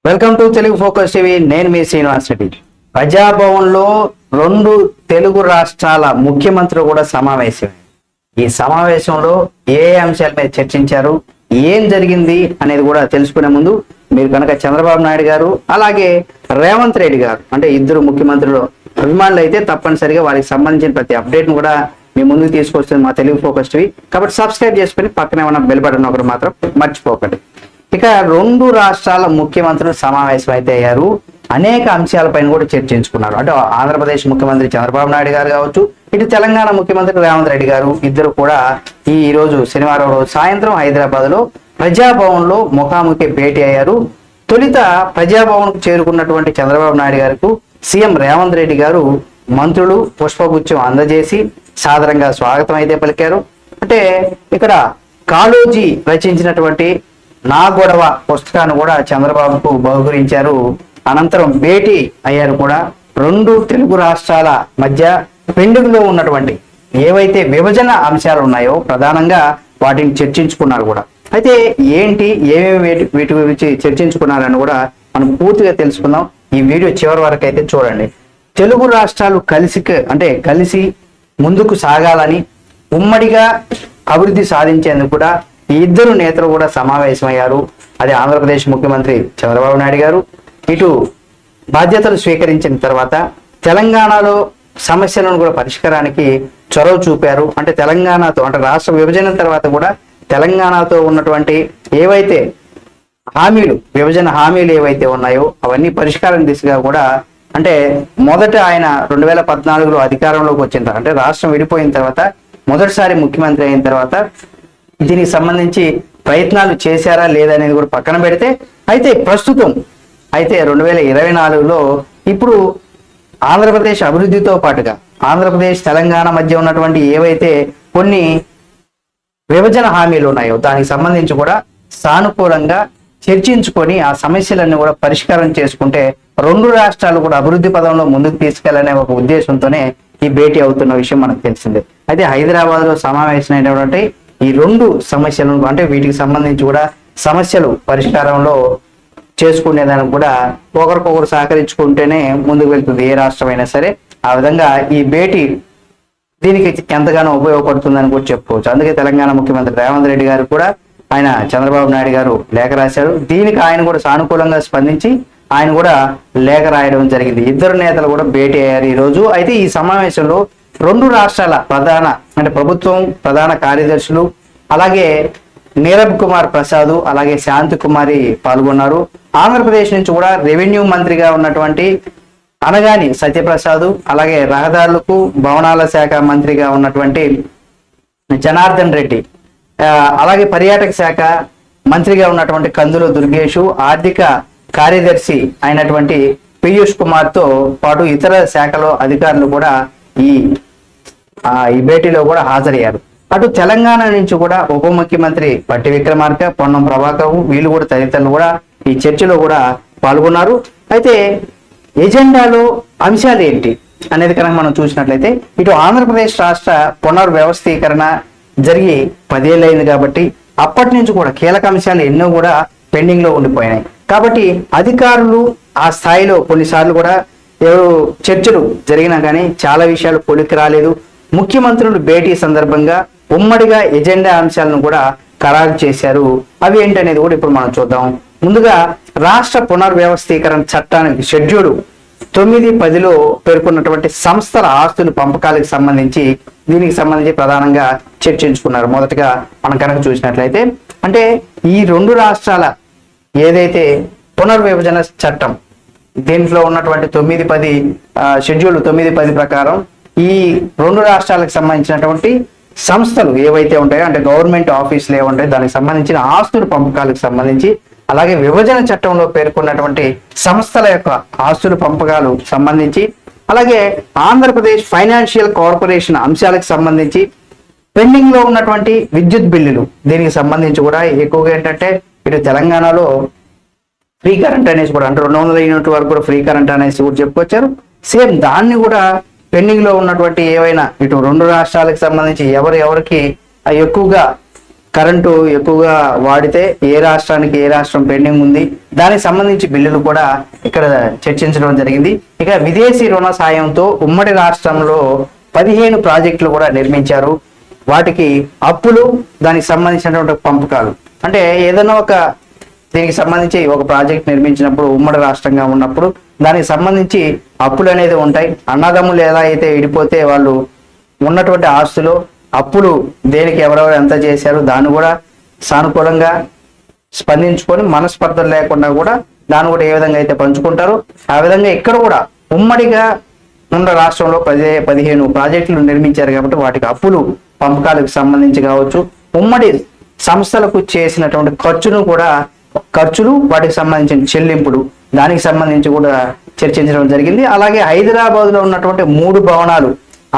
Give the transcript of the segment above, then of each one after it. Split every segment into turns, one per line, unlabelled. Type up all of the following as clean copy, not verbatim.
Welcome to Telugu focus TV. నేను మీ శ్రీనివాస్ రెడ్డి. ప్రజాభవన్లో రెండు తెలుగు రాష్ట్రాల ముఖ్యమంత్రులు కూడా సమావేశం. ఈ సమావేశంలో ఏ అంశాల మీద చర్చించారు, ఏం జరిగింది అనేది కూడా తెలుసుకునే ముందు మీరు కనుక చంద్రబాబు నాయుడు గారు అలాగే రేవంత్ రెడ్డి గారు అంటే ఇద్దరు ముఖ్యమంత్రులు అభిమానులు అయితే తప్పనిసరిగా వారికి సంబంధించిన ప్రతి అప్డేట్ను కూడా మీ ముందుకు తీసుకొస్తుంది మా తెలుగు ఫోకస్ టీవీ. కాబట్టి సబ్స్క్రైబ్ చేసుకుని పక్కనే ఉన్న బెల్ బటన్ ఒకటి మాత్రం మర్చిపోకండి. ఇక రెండు రాష్ట్రాల ముఖ్యమంత్రులు సమావేశం అయితే అయ్యారు. అనేక అంశాలపైన కూడా చర్చించుకున్నారు. అంటే ఆంధ్రప్రదేశ్ ముఖ్యమంత్రి చంద్రబాబు నాయుడు గారు కావచ్చు, ఇటు తెలంగాణ ముఖ్యమంత్రి రేవంత్ రెడ్డి గారు ఇద్దరు కూడా ఈ రోజు శనివారం రోజు సాయంత్రం హైదరాబాద్ లో ప్రజాభవన్ లో ముఖాముఖి భేటీ అయ్యారు. తొలిత ప్రజాభవన్ కు చేరుకున్నటువంటి చంద్రబాబు నాయుడు గారికి సీఎం రేవంత్ రెడ్డి గారు మంత్రులు పుష్పగుచ్చం అందజేసి సాదరంగా స్వాగతం అయితే పలికారు. అంటే ఇక్కడ కాళోజీ రచించినటువంటి నా గొడవ పుస్తకాన్ని కూడా చంద్రబాబుకు బహుకరించారు. అనంతరం భేటీ అయ్యారు కూడా. రెండు తెలుగు రాష్ట్రాల మధ్య పెండింగ్ లో ఉన్నటువంటి ఏవైతే విభజన అంశాలు ఉన్నాయో ప్రధానంగా వాటిని చర్చించుకున్నారు కూడా. అయితే ఏంటి ఏమేమి వీటి గురించి చర్చించుకున్నారని కూడా మనం పూర్తిగా తెలుసుకుందాం. ఈ వీడియో చివరి వరకు అయితే చూడండి. తెలుగు రాష్ట్రాలు కలిసి ముందుకు సాగాలని, ఉమ్మడిగా అభివృద్ధి సాధించేందుకు కూడా ఈ ఇద్దరు నేతలు కూడా సమావేశమయ్యారు. అది ఆంధ్రప్రదేశ్ ముఖ్యమంత్రి చంద్రబాబు నాయుడు గారు ఇటు బాధ్యతలు స్వీకరించిన తర్వాత తెలంగాణలో సమస్యలను కూడా పరిష్కారానికి చొరవ చూపారు. అంటే తెలంగాణతో అంటే రాష్ట్ర విభజన తర్వాత కూడా తెలంగాణతో ఉన్నటువంటి ఏవైతే విభజన హామీలు ఏవైతే ఉన్నాయో అవన్నీ పరిష్కారం దిశగా కూడా అంటే మొదట ఆయన 2014లో అధికారంలోకి వచ్చిన అంటే రాష్ట్రం విడిపోయిన తర్వాత మొదటిసారి ముఖ్యమంత్రి అయిన తర్వాత దీనికి సంబంధించి ప్రయత్నాలు చేశారా లేదనేది కూడా పక్కన పెడితే అయితే ప్రస్తుతం 2024లో ఇప్పుడు ఆంధ్రప్రదేశ్ అభివృద్ధితో పాటుగా ఆంధ్రప్రదేశ్ తెలంగాణ మధ్య ఉన్నటువంటి ఏవైతే కొన్ని విభజన హామీలు ఉన్నాయో దానికి సంబంధించి కూడా సానుకూలంగా చర్చించుకొని ఆ సమస్యలన్నీ కూడా పరిష్కారం చేసుకుంటే రెండు రాష్ట్రాలు కూడా అభివృద్ధి పదంలో ముందుకు తీసుకెళ్లనే ఒక ఉద్దేశంతోనే ఈ భేటీ అవుతున్న విషయం మనకు తెలిసిందే. అయితే హైదరాబాద్ లో సమావేశమైనటువంటి ఈ రెండు సమస్యలను అంటే వీటికి సంబంధించి కూడా సమస్యలు పరిష్కారంలో చేసుకునేదానికి కూడా ఒకరికొకరు సహకరించుకుంటేనే ముందుకు వెళ్తుంది ఏ రాష్ట్రమైనా సరే. ఆ విధంగా ఈ భేటీ దీనికి ఎంతగానో ఉపయోగపడుతుందని కూడా చెప్పుకోవచ్చు. అందుకే తెలంగాణ ముఖ్యమంత్రి రేవంత్ రెడ్డి గారు కూడా ఆయన చంద్రబాబు నాయుడు గారు లేఖ రాశారు. దీనికి ఆయన కూడా సానుకూలంగా స్పందించి ఆయన కూడా లేఖ రాయడం జరిగింది. ఇద్దరు నేతలు కూడా భేటీ అయ్యారు ఈ రోజు. అయితే ఈ సమావేశంలో రెండు రాష్ట్రాల ప్రభుత్వం ప్రధాన కార్యదర్శులు అలాగే నీరబ్ కుమార్ ప్రసాద్ అలాగే శాంతి కుమారి పాల్గొన్నారు. ఆంధ్రప్రదేశ్ నుంచి కూడా రెవెన్యూ మంత్రిగా ఉన్నటువంటి అనగాని సత్యప్రసాద్ అలాగే రహదారులకు భవనాల శాఖ మంత్రిగా ఉన్నటువంటి జనార్దన్ రెడ్డి అలాగే పర్యాటక శాఖ మంత్రిగా ఉన్నటువంటి కందుల దుర్గేష్ ఆర్థిక కార్యదర్శి అయినటువంటి పీయూష్ కుమార్ తో పాటు ఇతర శాఖలో అధికారులు కూడా ఈ భేటీలో కూడా హాజరయ్యారు. అటు తెలంగాణ నుంచి కూడా ఉప ముఖ్యమంత్రి పట్టి విక్రమార్క, పొన్నం ప్రభాకర్ వీళ్ళు కూడా తదితరులు కూడా ఈ చర్చలో కూడా పాల్గొన్నారు. అయితే ఎజెండాలో అంశాలు ఏంటి అనేది కనుక మనం చూసినట్లయితే ఇటు ఆంధ్రప్రదేశ్ రాష్ట్ర పునర్వ్యవస్థీకరణ జరిగి 10 ఏళ్ళు అయింది కాబట్టి అప్పటి నుంచి కూడా కీలక అంశాలు ఎన్నో కూడా పెండింగ్ లో ఉండిపోయినాయి. కాబట్టి అధికారులు ఆ స్థాయిలో కొన్నిసార్లు కూడా చర్చలు జరిగినా కానీ చాలా విషయాలు కొలిక్కి రాలేదు. ముఖ్యమంత్రులు భేటీ సందర్భంగా ఉమ్మడిగా ఎజెండా అంశాలను కూడా ఖరారు చేశారు. అవి ఏంటనేది కూడా ఇప్పుడు మనం చూద్దాం. ముందుగా రాష్ట్ర పునర్వ్యవస్థీకరణ చట్టానికి షెడ్యూల్ 9-10లో పేర్కొన్నటువంటి సంస్థల ఆస్తుల పంపకాలకు సంబంధించి దీనికి సంబంధించి ప్రధానంగా చర్చించుకున్నారు. మొదటగా మనం కనుక చూసినట్లయితే అంటే ఈ రెండు రాష్ట్రాల ఏదైతే పునర్విభజన చట్టం దీంట్లో ఉన్నటువంటి 9-10 షెడ్యూల్ 9-10 ప్రకారం ఈ రెండు రాష్ట్రాలకు సంబంధించినటువంటి సంస్థలు ఏవైతే ఉంటాయో అంటే గవర్నమెంట్ ఆఫీసులు ఏముంటాయో దానికి సంబంధించిన ఆస్తుల పంపకాలకు సంబంధించి అలాగే విభజన చట్టంలో పేర్కొన్నటువంటి సంస్థల యొక్క ఆస్తుల పంపకాలు సంబంధించి అలాగే ఆంధ్రప్రదేశ్ ఫైనాన్షియల్ కార్పొరేషన్ అంశాలకు సంబంధించి పెండింగ్ లో ఉన్నటువంటి విద్యుత్ బిల్లులు దీనికి సంబంధించి కూడా ఎక్కువగా ఏంటంటే ఇటు తెలంగాణలో ఫ్రీ కరెంట్ అనేసి కూడా అంటే 200 యూనిట్ వరకు కూడా ఫ్రీ కరెంట్ అనేసి కూడా చెప్పుకొచ్చారు. సేమ్ దాన్ని కూడా పెండింగ్ లో ఉన్నటువంటి ఏవైనా ఇటు రెండు రాష్ట్రాలకు సంబంధించి ఎవరికి ఎక్కువగా కరెంటు ఎక్కువగా వాడితే ఏ రాష్ట్రానికి ఏ రాష్ట్రం పెండింగ్ ఉంది, దానికి సంబంధించి బిల్లులు కూడా ఇక్కడ చర్చించడం జరిగింది. ఇక విదేశీ రుణ సాయంతో ఉమ్మడి రాష్ట్రంలో 15 ప్రాజెక్టులు కూడా నిర్మించారు. వాటికి అప్పులు, దానికి సంబంధించినటువంటి పంపకాలు, అంటే ఏదైనా ఒక దీనికి సంబంధించి ఒక ప్రాజెక్ట్ నిర్మించినప్పుడు ఉమ్మడి రాష్ట్రంగా ఉన్నప్పుడు దానికి సంబంధించి అప్పులు అనేది ఉంటాయి. అన్నదమ్ములు ఎలా అయితే విడిపోతే వాళ్ళు ఉన్నటువంటి ఆస్తులు అప్పులు దేనికి ఎవరెవరు ఎంత చేశారు దాన్ని కూడా సానుకూలంగా స్పందించుకొని మనస్పర్ధలు లేకుండా కూడా దాన్ని కూడా ఏ విధంగా అయితే పంచుకుంటారో ఆ విధంగా ఇక్కడ కూడా ఉమ్మడిగా ఉన్న రాష్ట్రంలో 15 ప్రాజెక్టులు నిర్మించారు కాబట్టి వాటికి అప్పులు పంపకాలకు సంబంధించి కావచ్చు, ఉమ్మడి సంస్థలకు చేసినటువంటి ఖర్చులు వాటికి సంబంధించిన చెల్లింపులు దానికి సంబంధించి కూడా చర్చించడం జరిగింది. అలాగే హైదరాబాద్ లో ఉన్నటువంటి 3 భవనాలు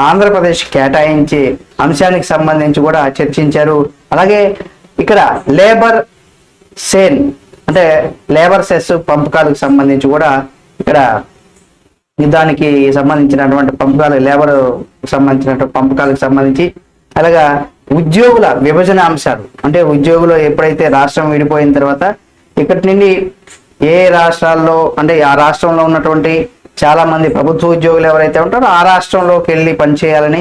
ఆంధ్రప్రదేశ్ కేటాయించే అంశానికి సంబంధించి కూడా చర్చించారు. అలాగే ఇక్కడ లేబర్ సెస్ పంపకాలకు సంబంధించి కూడా ఇక్కడ దానికి సంబంధించినటువంటి లేబర్ సంబంధించినటువంటి పంపకాలకు సంబంధించి, అలాగా ఉద్యోగుల విభజన అంశాలు, అంటే ఉద్యోగులు ఎప్పుడైతే రాష్ట్రం విడిపోయిన తర్వాత ఇక్కడి నుండి ఏ రాష్ట్రాల్లో, అంటే ఆ రాష్ట్రంలో ఉన్నటువంటి చాలా మంది ప్రభుత్వ ఉద్యోగులు ఎవరైతే ఉంటారో ఆ రాష్ట్రంలోకి వెళ్ళి పనిచేయాలని,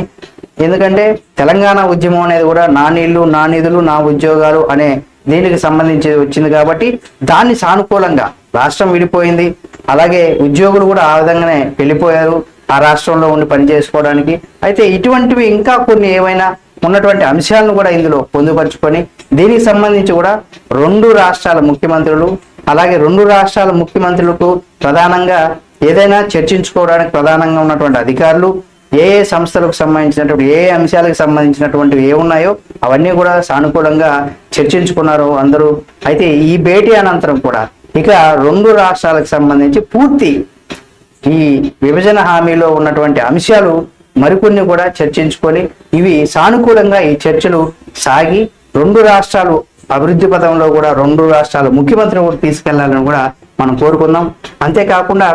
ఎందుకంటే తెలంగాణ ఉద్యమం అనేది కూడా నా నీళ్లు నా నిధులు నా ఉద్యోగాలు అనే దీనికి సంబంధించి వచ్చింది కాబట్టి దాన్ని సానుకూలంగా రాష్ట్రం విడిపోయింది, అలాగే ఉద్యోగులు కూడా ఆ విధంగానే వెళ్ళిపోయారు ఆ రాష్ట్రంలో ఉండి పని చేసుకోవడానికి. అయితే ఇటువంటివి ఇంకా కొన్ని ఏవైనా ఉన్నటువంటి అంశాలను కూడా ఇందులో పొందుపరుచుకొని దీనికి సంబంధించి కూడా 2 రాష్ట్రాల ముఖ్యమంత్రులు, అలాగే 2 రాష్ట్రాల ముఖ్యమంత్రులకు ప్రధానంగా ఏదైనా చర్చించుకోవడానికి ప్రధానంగా ఉన్నటువంటి అధికారులు ఏ సంస్థలకు సంబంధించినటువంటి ఏ అంశాలకు సంబంధించినటువంటివి ఏ ఉన్నాయో అవన్నీ కూడా సానుకూలంగా చర్చించుకున్నారు అందరూ. అయితే ఈ భేటీ అనంతరం కూడా ఇక 2 రాష్ట్రాలకు సంబంధించి పూర్తి ఈ విభజన హామీలో ఉన్నటువంటి అంశాలు మరికొన్ని కూడా చర్చించుకొని ఇవి సానుకూలంగా ఈ చర్చలు సాగి 2 రాష్ట్రాలు అభివృద్ధి పథంలో కూడా 2 రాష్ట్రాల ముఖ్యమంత్రిని కూడా తీసుకెళ్లాలని కూడా మనం కోరుకుందాం. అంతేకాకుండా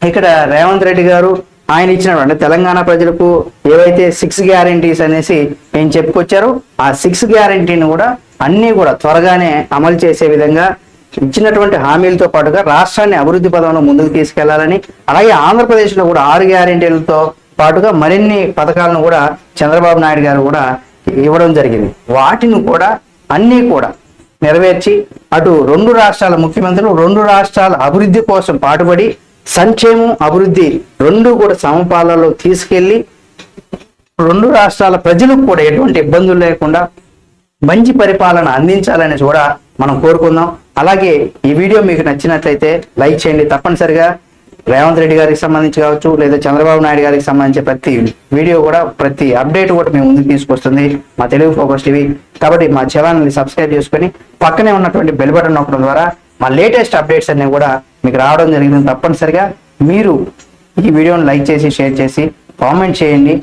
ఇక్కడ రేవంత్ రెడ్డి గారు ఆయన ఇచ్చినటువంటి తెలంగాణ ప్రజలకు ఏవైతే 6 గ్యారంటీస్ అనేసి ఏం చెప్పుకొచ్చారో ఆ 6 గ్యారంటీని కూడా అన్ని కూడా త్వరగానే అమలు చేసే విధంగా ఇచ్చినటువంటి హామీలతో పాటుగా రాష్ట్రాన్ని అభివృద్ధి పదంలో ముందుకు తీసుకెళ్లాలని, అలాగే ఆంధ్రప్రదేశ్లో కూడా 6 గ్యారంటీలతో పాటుగా మరిన్ని పథకాలను కూడా చంద్రబాబు నాయుడు గారు కూడా ఇవ్వడం జరిగింది. వాటిని కూడా అన్ని కూడా నెరవేర్చి అటు 2 రాష్ట్రాల ముఖ్యమంత్రులు 2 రాష్ట్రాల అభివృద్ధి కోసం పాటుపడి సంక్షేమం అభివృద్ధి 2 కూడా సమపాలలో తీసుకెళ్లి 2 రాష్ట్రాల ప్రజలకు కూడా ఎటువంటి ఇబ్బందులు లేకుండా మంచి పరిపాలన అందించాలని కూడా మనం కోరుకుందాం. అలాగే ఈ వీడియో మీకు నచ్చినట్లయితే లైక్ చేయండి. తప్పనిసరిగా రేవంత్ రెడ్డి గారికి సంబంధించి కావచ్చు లేదా చంద్రబాబు నాయుడు గారికి సంబంధించి ప్రతి వీడియో కూడా ప్రతి అప్డేట్ కూడా మేము ముందుకు తీసుకొస్తుంది మా తెలుగు ఫోకస్ టీవీ. కాబట్టి మా ఛానల్ని సబ్స్క్రైబ్ చేసుకొని పక్కనే ఉన్నటువంటి బెల్ బటన్ నొక్కడం ద్వారా మా లేటెస్ట్ అప్డేట్స్ అన్ని కూడా మీకు రావడం జరిగింది. తప్పనిసరిగా మీరు ఈ వీడియోని లైక్ చేసి షేర్ చేసి కామెంట్ చేయండి.